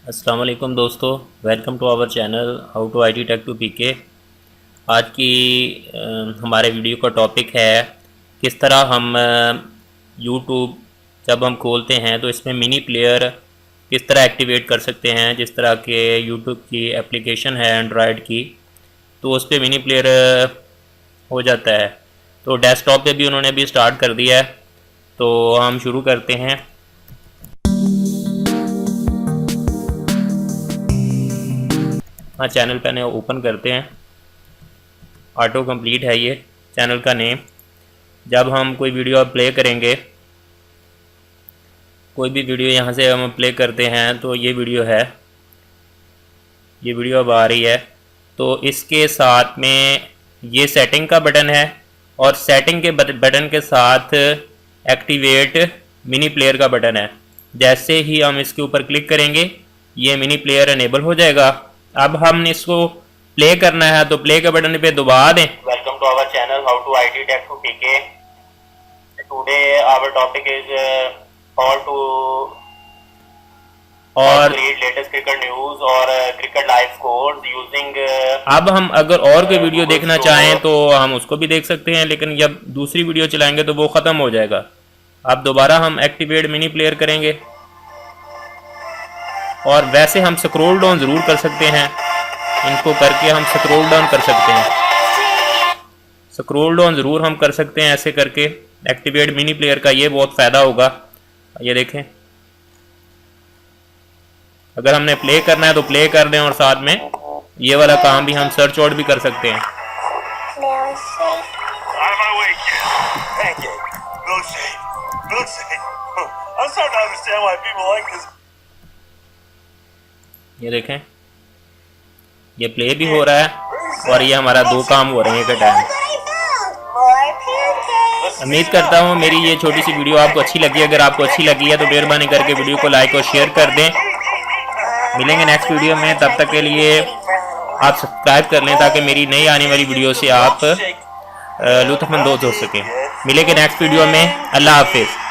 अस्सलाम वालेकुम दोस्तों, welcome to our channel how to IT tech to PK। आज की हमारे वीडियो का टॉपिक है किस तरह हम यूट्यूब जब हम खोलते हैं तो इसमें मिनी प्लेयर किस तरह एक्टिवेट कर सकते हैं। जिस तरह के यूट्यूब की एप्लीकेशन है एंड्रॉयड की, तो उस पर मिनी प्लेयर हो जाता है। तो डेस्कटॉप पे भी उन्होंने भी स्टार्ट कर दिया है, तो हम शुरू करते हैं। हाँ, चैनल पे ओपन करते हैं। ऑटो कंप्लीट है ये चैनल का नेम। जब हम कोई वीडियो प्ले करेंगे, कोई भी वीडियो यहाँ से हम प्ले करते हैं तो ये वीडियो है, ये वीडियो अब आ रही है। तो इसके साथ में ये सेटिंग का बटन है और सेटिंग के बटन के साथ एक्टिवेट मिनी प्लेयर का बटन है। जैसे ही हम इसके ऊपर क्लिक करेंगे ये मिनी प्लेयर इनेबल हो जाएगा। अब हमने इसको प्ले करना है तो प्ले के बटन पे दबा दें। Welcome to our channel how to IT tech to PK। Today our topic is how to read latest cricket news और क्रिकेट लाइव स्कोर्स यूजिंग। अब हम अगर और कोई वीडियो देखना चाहें तो हम उसको भी देख सकते हैं, लेकिन जब दूसरी वीडियो चलाएंगे तो वो ख़त्म हो जाएगा। अब दोबारा हम एक्टिवेट मिनी प्लेयर करेंगे और वैसे हम स्क्रॉल डाउन ज़रूर कर सकते हैं। इनको करके हम स्क्रॉल डाउन कर सकते हैं, स्क्रॉल डाउन ज़रूर हम कर सकते हैं ऐसे करके। एक्टिवेट मिनी प्लेयर का ये बहुत फ़ायदा होगा। ये देखें, अगर हमने प्ले करना है तो प्ले कर दें और साथ में ये वाला काम भी हम सर्च आउट भी कर सकते हैं। ये देखें, ये प्ले भी हो रहा है और ये हमारा दो काम हो रहे हैं एक टाइम। उम्मीद करता हूँ मेरी ये छोटी सी वीडियो आपको अच्छी लगी। अगर आपको अच्छी लगी है तो मेहरबानी करके वीडियो को लाइक और शेयर कर दें। मिलेंगे नेक्स्ट वीडियो में, तब तक के लिए आप सब्सक्राइब कर लें ताकि मेरी नई आने वाली वीडियो से आप लुत्फ़अंदोज़ हो सकें। मिलेंगे नेक्स्ट वीडियो में। अल्लाह हाफिज़।